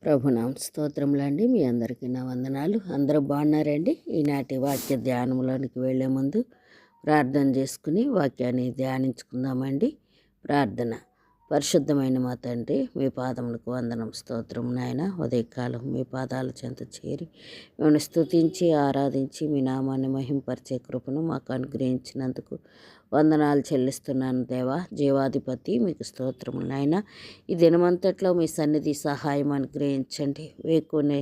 ప్రభునామ స్తోత్రములండి. మీ అందరికీ నా వందనాలు. అందరూ బాగున్నారండి? ఈనాటి వాక్య ధ్యానంలోనికి వెళ్ళే ముందు ప్రార్థన చేసుకుని వాక్యాన్ని ధ్యానించుకుందామండి. ప్రార్థన. పరిశుద్ధమైన మా తండ్రి, మీ పాదములకు వందనం, స్తోత్రం నాయన. ఉదయకాలం మీ పాదాల చెంత చేరి మిమ్మల్ని స్తుతించి ఆరాధించి మీ నామాన్ని మహింపరిచే కృపను మాకు అనుగ్రహించినందుకు వందనాలు చెల్లిస్తున్నాను దేవా. జీవాధిపతి మీకు స్తోత్రములు నాయన. ఈ దినమంతట్లో మీ సన్నిధి సహాయం అనుగ్రహించండి. వేకునే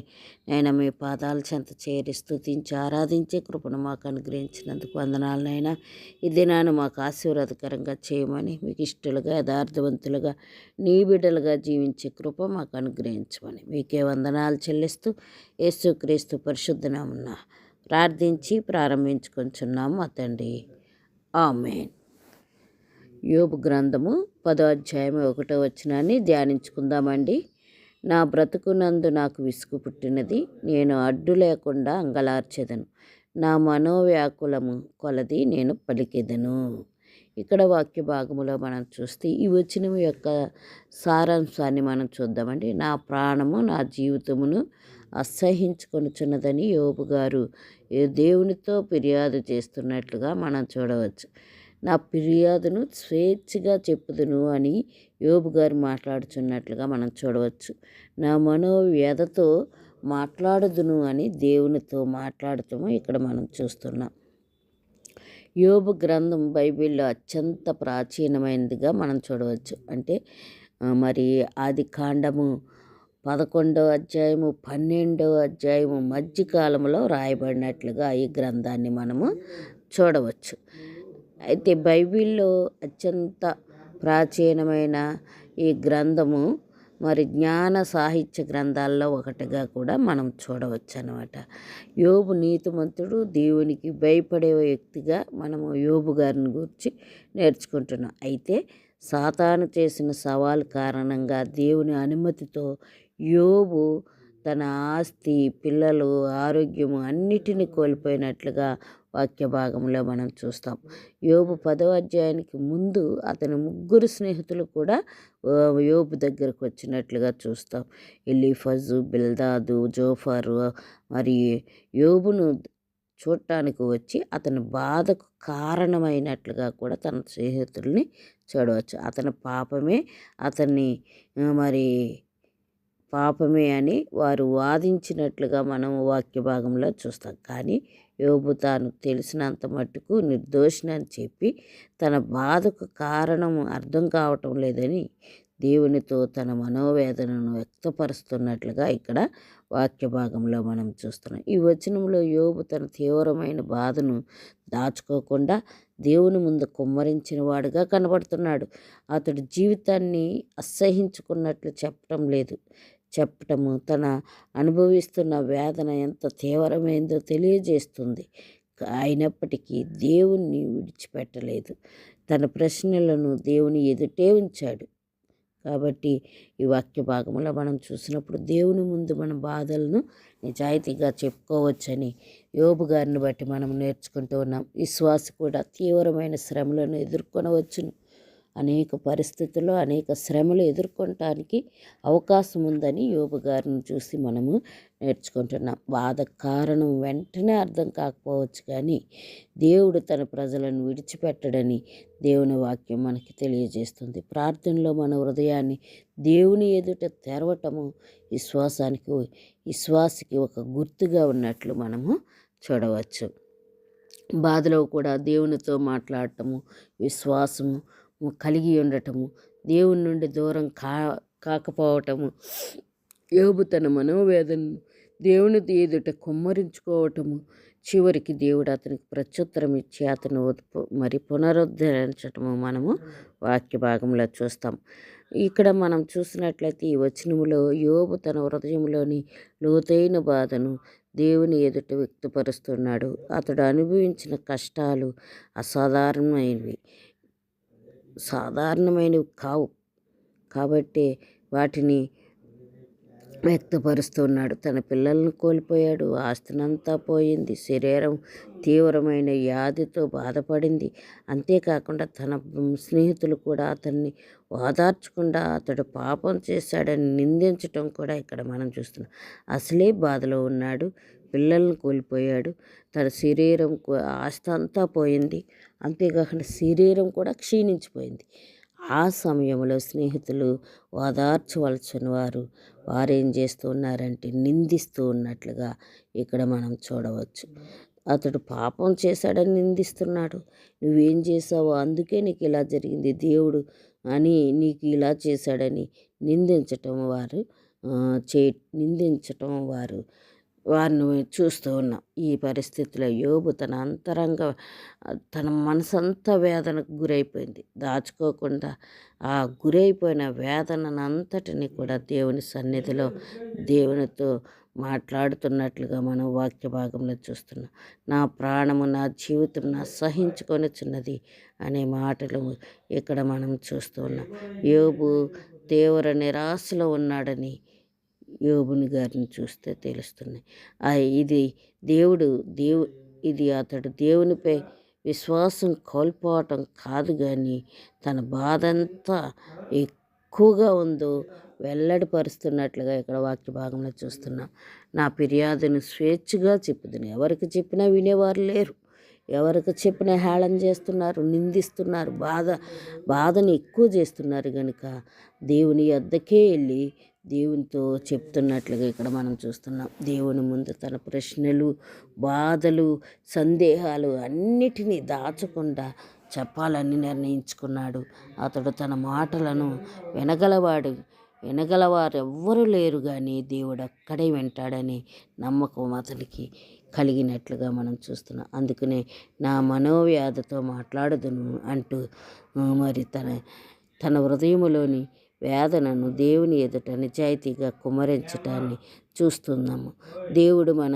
నైనా మీ పాదాల చెంత చేరి స్తుతించి ఆరాధించే కృపను మాకు అనుగ్రహించినందుకు వందనాలు నాయన. ఈ దినాన్ని మాకు ఆశీర్వాదకరంగా చేయమని, మీకు ఇష్టలుగా యథార్థవంతులుగా నీ బిడ్డలుగా జీవించే కృప మాకు అనుగ్రహించమని మీకే వందనాలు చెల్లిస్తూ యేసుక్రీస్తు పరిశుద్ధ నామమున ప్రార్థించి ప్రారంభించుకొంచున్నాము మా తండ్రి. ఆమేన్. యోబు గ్రంథము 10వ అధ్యాయం 1వ వచనాన్ని ధ్యానించుకుందామండి. నా బ్రతుకునందు నాకు విసుగు పుట్టినది, నేను అడ్డు లేకుండా అంగలార్చెదను, నా మనోవ్యాకులము కొలది నేను పలికెదను. ఇక్కడ వాక్య భాగములో మనం చూస్తే ఈ వచనం యొక్క సారాంశాన్ని మనం చూద్దామండి. నా ప్రాణము నా జీవితమును అసహించుకొనుచున్నదని యోబు గారు దేవునితో ఫిర్యాదు చేస్తున్నట్లుగా మనం చూడవచ్చు. నా ఫిర్యాదును స్వేచ్ఛగా చెప్పుదును అని యోబు గారు మాట్లాడుచున్నట్లుగా మనం చూడవచ్చు. నా మనోవ్యధతో మాట్లాడుదును అని దేవునితో మాట్లాడటము ఇక్కడ మనం చూస్తున్నాం. యోబు గ్రంథం బైబిల్లో అత్యంత ప్రాచీనమైనదిగా మనం చూడవచ్చు. అంటే మరి ఆది కాండము 11వ అధ్యాయము 12వ అధ్యాయము మధ్యకాలంలో రాయబడినట్లుగా ఈ గ్రంథాన్ని మనము చూడవచ్చు. అయితే బైబిల్లో అత్యంత ప్రాచీనమైన ఈ గ్రంథము మరి జ్ఞాన సాహిత్య గ్రంథాల్లో ఒకటిగా కూడా మనం చూడవచ్చు అన్నమాట. యోబు నీతిమంతుడు, దేవునికి భయపడే వ్యక్తిగా మనము యోబు గారిని గురించి నేర్చుకుంటున్నాం. అయితే సాతాను చేసిన సవాల్ కారణంగా దేవుని అనుమతితో యోబు తన ఆస్తి, పిల్లలు, ఆరోగ్యము అన్నిటినీ కోల్పోయినట్లుగా వాక్య భాగంలో మనం చూస్తాం. యోబు 10వ అధ్యాయానికి ముందు అతని 3 స్నేహితులు కూడా యోబు దగ్గరకు వచ్చినట్లుగా చూస్తాం. ఎలీఫజు, బిల్దాదు, జోఫరు మరి యోబును చూడటానికి వచ్చి అతని బాధకు కారణమైనట్లుగా కూడా తన స్నేహితుల్ని చూడవచ్చు. అతని పాపమే అతన్ని మరి పాపమే అని వారు వాదించినట్లుగా మనం వాక్య భాగంలో చూస్తాం. కానీ యోబు తాను తెలిసినంత మట్టుకు నిర్దోషినని చెప్పి తన బాధకు కారణం అర్థం కావటం లేదని దేవునితో తన మనోవేదనను వ్యక్తపరుస్తున్నట్లుగా ఇక్కడ వాక్య భాగంలో మనం చూస్తున్నాం. ఈ వచనంలో యోబు తన తీవ్రమైన బాధను దాచుకోకుండా దేవుని ముందు కుమ్మరించిన వాడుగా కనబడుతున్నాడు. అతడు జీవితాన్ని అసహించుకున్నట్లు చెప్పటము తన అనుభవిస్తున్న వేదన ఎంత తీవ్రమైందో తెలియజేస్తుంది. అయినప్పటికీ దేవుణ్ణి విడిచిపెట్టలేదు. తన ప్రశ్నలను దేవుని ఎదుటే ఉంచాడు. కాబట్టి ఈ వాక్య భాగంలో మనం చూసినప్పుడు దేవుని ముందు మన బాధలను నిజాయితీగా చెప్పుకోవచ్చని యోబు గారిని బట్టి మనం నేర్చుకుంటూ ఉన్నాం. విశ్వాసి కూడా తీవ్రమైన శ్రమలను ఎదుర్కొనవచ్చును. అనేక పరిస్థితుల్లో అనేక శ్రమలు ఎదుర్కొనటానికి అవకాశం ఉందని యోబు గారిని చూసి మనము నేర్చుకుంటున్నాం. బాధ కారణం వెంటనే అర్థం కాకపోవచ్చు, కానీ దేవుడు తన ప్రజలను విడిచిపెట్టడని దేవుని వాక్యం మనకి తెలియజేస్తుంది. ప్రార్థనలో మన హృదయాన్ని దేవుని ఎదుట తెరవటము విశ్వాసికి ఒక గుర్తుగా ఉన్నట్లు మనము చూడవచ్చు. బాధలో కూడా దేవునితో మాట్లాడటము, విశ్వాసము కలిగి ఉండటము, దేవుని నుండి దూరం కాకపోవటము, యోబు తన మనోవేదనను దేవుని ఎదుట కుమ్మరించుకోవటము, చివరికి దేవుడు అతనికి ప్రత్యుత్తరం ఇచ్చి అతను మరి పునరుద్ధరించటము మనము వాక్య భాగంలో చూస్తాం. ఇక్కడ మనం చూసినట్లయితే ఈ వచనములో యోబు తన హృదయంలోని లోతైన బాధను దేవుని ఎదుట వ్యక్తపరుస్తున్నాడు. అతడు అనుభవించిన కష్టాలు సాధారణమైనవి కావు. కాబట్టి వాటిని వ్యక్తపరుస్తున్నాడు. తన పిల్లలను కోల్పోయాడు, ఆస్తినంతా పోయింది, శరీరం తీవ్రమైన వ్యాధితో బాధపడింది. అంతేకాకుండా తన స్నేహితులు కూడా అతన్ని ఓదార్చకుండా అతడు పాపం చేశాడని నిందించటం కూడా ఇక్కడ మనం చూస్తున్నాం. అసలే బాధలో ఉన్నాడు, పిల్లలను కోల్పోయాడు, తన శరీరం ఆస్తి అంతా పోయింది, అంతేకాకుండా శరీరం కూడా క్షీణించిపోయింది. ఆ సమయంలో స్నేహితులు ఓదార్చవలసిన వారేం చేస్తూ ఉన్నారంటే నిందిస్తూ ఉన్నట్లుగా ఇక్కడ మనం చూడవచ్చు. అతడు పాపం చేశాడని నిందిస్తున్నాడు. నువ్వేం చేసావో అందుకే నీకు ఇలా జరిగింది, దేవుడు అని నీకు ఇలా చేశాడని నిందించటం వారిని చూస్తూ ఉన్నాం. ఈ పరిస్థితిలో యోబు తన మనసంతా వేదనకు గురైపోయింది. దాచుకోకుండా ఆ గురైపోయిన వేదనంతటిని కూడా దేవుని సన్నిధిలో దేవునితో మాట్లాడుతున్నట్లుగా మనం వాక్య భాగంలో చూస్తున్నాం. నా ప్రాణము, నా జీవితం నా సహించుకొనిచున్నది అనే మాటలు ఇక్కడ మనం చూస్తూ ఉన్నాం. యోబు తీవ్ర నిరాశలో ఉన్నాడని యోబుని గారిని చూస్తే తెలుస్తుంది. ఇది అతడు దేవునిపై విశ్వాసం కోల్పోవటం కాదు, కానీ తన బాధ అంతా ఎక్కువగా ఉందో వెల్లడిపరుస్తున్నట్లుగా ఇక్కడ వాక్య భాగంలో చూస్తున్నాం. నా ఫిర్యాదును స్వేచ్ఛగా చెప్పుదును, ఎవరికి చెప్పినా వినేవారు లేరు, ఎవరికి చెప్పినా హేళన చేస్తున్నారు, నిందిస్తున్నారు, బాధని ఎక్కువ చేస్తున్నారు. కనుక దేవుని యొద్దకే వెళ్ళి దేవునితో చెప్తున్నట్లుగా ఇక్కడ మనం చూస్తున్నాం. దేవుని ముందు తన ప్రశ్నలు, బాధలు, సందేహాలు అన్నిటినీ దాచకుండా చెప్పాలని నిర్ణయించుకున్నాడు. అతడు తన మాటలను వినగలవారు ఎవ్వరూ లేరు, కానీ దేవుడు అక్కడే వింటాడని నమ్మకం అతనికి కలిగినట్లుగా మనం చూస్తున్నాం. అందుకనే నా మనోవ్యాధితో మాట్లాడదును అంటూ మరి తన హృదయములోని వేదనను దేవుని ఎదుట నిజాయితీగా కుమ్మరించటాన్ని చూస్తున్నాము. దేవుడు మన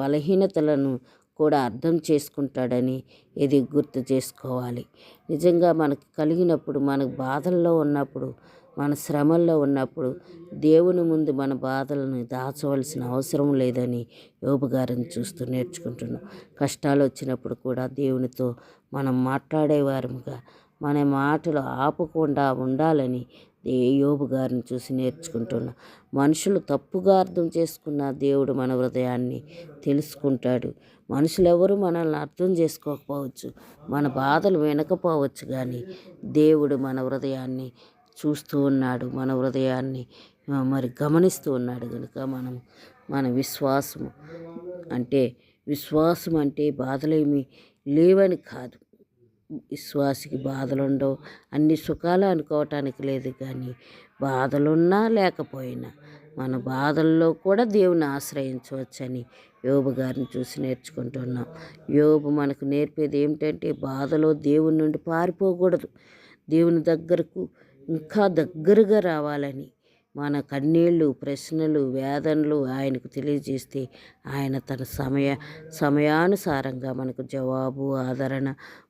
బలహీనతలను కూడా అర్థం చేసుకుంటాడని ఇది గుర్తు చేసుకోవాలి. నిజంగా మనకు కలిగినప్పుడు, మనకు బాధల్లో ఉన్నప్పుడు, మన శ్రమల్లో ఉన్నప్పుడు దేవుని ముందు మన బాధలను దాచవలసిన అవసరం లేదని యోబు గారిని చూస్తూ నేర్చుకుంటున్నాం. కష్టాలు వచ్చినప్పుడు కూడా దేవునితో మనం మాట్లాడేవారముగా మన మాటలు ఆపకుండా ఉండాలని యోబు గారిని చూసి నేర్చుకుంటున్నాం. మనుషులు తప్పుగా అర్థం చేసుకున్న దేవుడు మన హృదయాన్ని తెలుసుకుంటాడు. మనుషులెవరూ మనల్ని అర్థం చేసుకోకపోవచ్చు, మన బాధలు వినకపోవచ్చు, కానీ దేవుడు మన హృదయాన్ని చూస్తూ ఉన్నాడు, మన హృదయాన్ని మరి గమనిస్తూ ఉన్నాడు. కనుక మన విశ్వాసం అంటే బాధలేమి లేవని కాదు. విశ్వాసికి బాధలుండవు, అన్ని సుఖాలు అనుకోవటానికి లేదు, కానీ బాధలున్నా లేకపోయినా మన బాధల్లో కూడా దేవుని ఆశ్రయించవచ్చని యోబు గారిని చూసి నేర్చుకుంటున్నాం. యోబు మనకు నేర్పేది ఏమిటంటే బాధలో దేవుని నుండి పారిపోకూడదు, దేవుని దగ్గరకు ఇంకా దగ్గరగా రావాలని. మన కన్నీళ్ళు, ప్రశ్నలు, వేదనలు ఆయనకు తెలియజేస్తే ఆయన తన సమయానుసారంగా మనకు జవాబు, ఆదరణ,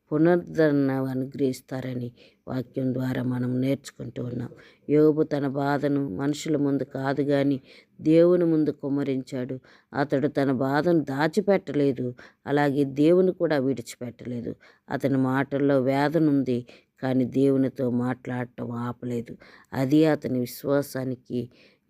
పునరుద్ధరణ అనుగ్రహిస్తారని వాక్యం ద్వారా మనం నేర్చుకుంటూ ఉన్నాం. యోబు తన బాధను మనుషుల ముందు కాదు, కానీ దేవుని ముందు కుమ్మరించాడు. అతడు తన బాధను దాచిపెట్టలేదు, అలాగే దేవుని కూడా విడిచిపెట్టలేదు. అతని మాటల్లో వేదన ఉంది, కానీ దేవునితో మాట్లాడటం ఆపలేదు. అది అతని విశ్వాసానికి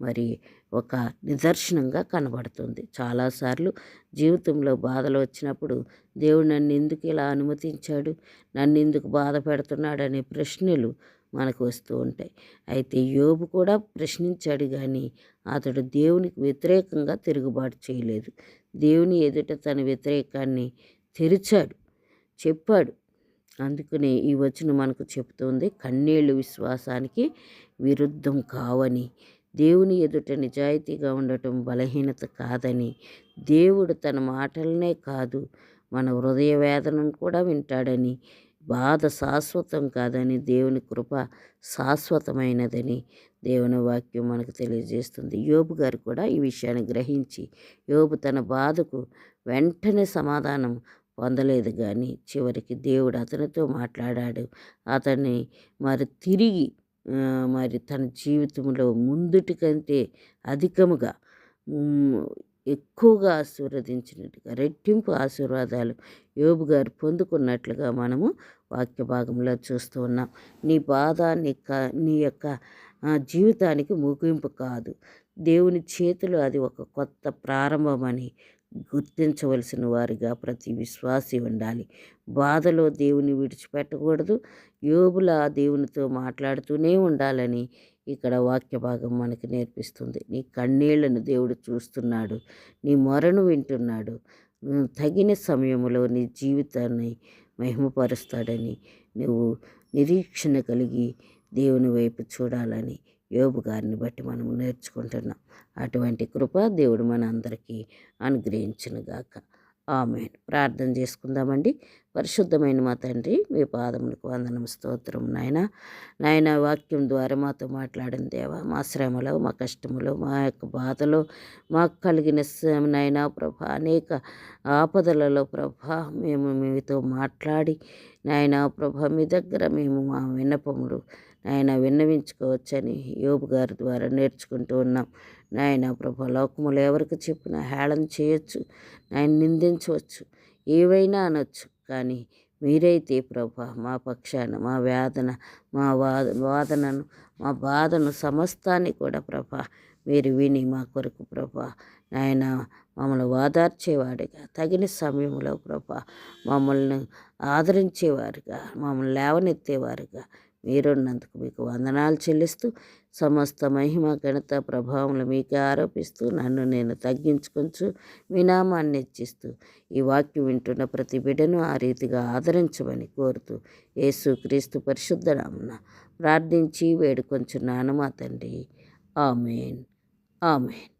మరి ఒక నిదర్శనంగా కనబడుతుంది. చాలాసార్లు జీవితంలో బాధలు వచ్చినప్పుడు దేవుడు నన్ను ఎందుకు ఇలా అనుమతించాడు, నన్ను ఎందుకు బాధ పెడుతున్నాడు అనే ప్రశ్నలు మనకు వస్తూ ఉంటాయి. అయితే యోబు కూడా ప్రశ్నించాడు, కానీ అతడు దేవునికి వ్యతిరేకంగా తిరుగుబాటు చేయలేదు. దేవుని ఎదుట తన వ్యతిరేకాన్ని చెప్పాడు. అందుకనే ఈ వచనం మనకు చెబుతుంది, కన్నీళ్ళు విశ్వాసానికి విరుద్ధం కావని, దేవుని ఎదుట నిజాయితీగా ఉండటం బలహీనత కాదని, దేవుడు తన మాటలనే కాదు మన హృదయ వేదనను కూడా వింటాడని, బాధ శాశ్వతం కాదని, దేవుని కృప శాశ్వతమైనదని దేవుని వాక్యం మనకు తెలియజేస్తుంది. యోబు గారు కూడా ఈ విషయాన్ని గ్రహించి యోబు తన బాధకు వెంటనే సమాధానం పొందలేదు, కానీ చివరికి దేవుడు అతనితో మాట్లాడాడు. అతన్ని మరి తిరిగి మరి తన జీవితంలో ముందుటి కంటే అధికముగా ఎక్కువగా ఆశీర్వదించినట్టుగా రెట్టింపు ఆశీర్వాదాలు యోబు గారు పొందుకున్నట్లుగా మనము వాక్య భాగంలో చూస్తూ ఉన్నాం. నీ బాధ నీ యొక్క జీవితానికి ముగింపు కాదు. దేవుని చేతిలో అది ఒక కొత్త ప్రారంభమని గుర్తించవలసిన వారిగా ప్రతి విశ్వాసి ఉండాలి. బాధలో దేవుని విడిచిపెట్టకూడదు. యోబులా దేవునితో మాట్లాడుతూనే ఉండాలని ఇక్కడ వాక్య భాగం మనకి నేర్పిస్తుంది. నీ కన్నీళ్లను దేవుడు చూస్తున్నాడు, నీ మొరను వింటున్నాడు. తగిన సమయంలో నీ జీవితాన్ని మహిమపరుస్తాడని నువ్వు నిరీక్షణ కలిగి దేవుని వైపు చూడాలని యోబు గారిని బట్టి మనం నేర్చుకుంటున్నాం. అటువంటి కృప దేవుడు మన అందరికీ అనుగ్రహించునుగాక. ఆమేన్. ప్రార్థన చేసుకుందామండి. పరిశుద్ధమైన మా తండ్రి, మీ పాదములకు వందనం, స్తోత్రం. నాయన వాక్యం ద్వారా మాతో మాట్లాడిన దేవా, మా శ్రమలో, మా కష్టములో, మా యొక్క బాధలో మాకు కలిగిన నాయన ప్రభా, అనేక ఆపదలలో ప్రభా మేము మీతో మాట్లాడి నాయన ప్రభా మీ దగ్గర మేము మా విన్నపములు నాయన విన్నవించుకోవచ్చని యోబు గారి ద్వారా నేర్చుకుంటూ ఉన్నాం. నాయన ప్రభా, లోకములు ఎవరికి చెప్పినా హేళన చేయొచ్చు, నాయన నిందించవచ్చు, ఏవైనా అనొచ్చు. కానీ మీరైతే ప్రభా మా పక్షాన మా వేదన, మా వాదనను, మా బాధను సమస్తాన్ని కూడా ప్రభా మీరు విని మా కొరకు ప్రభా నాయన మమ్మల్ని ఓదార్చేవాడిగా, తగిన సమయంలో ప్రభా మమ్మల్ని ఆదరించేవారుగా, మమ్మల్ని లేవనెత్తేవారుగా మీరున్నందుకు మీకు వందనాలు చెల్లిస్తూ సమస్త మహిమ ఘనత ప్రభావములు మీకే ఆరోపిస్తూ నన్ను నేను తగ్గించుకొంచు మీ నామాన్ని హెచ్చిస్తూ ఈ వాక్యం వింటున్న ప్రతి బిడ్డను ఆ రీతిగా ఆదరించమని కోరుతూ యేసుక్రీస్తు పరిశుద్ధ నామమున ప్రార్థించి వేడుకొంచున్నాను మా తండ్రి. ఆమేన్. ఆమేన్.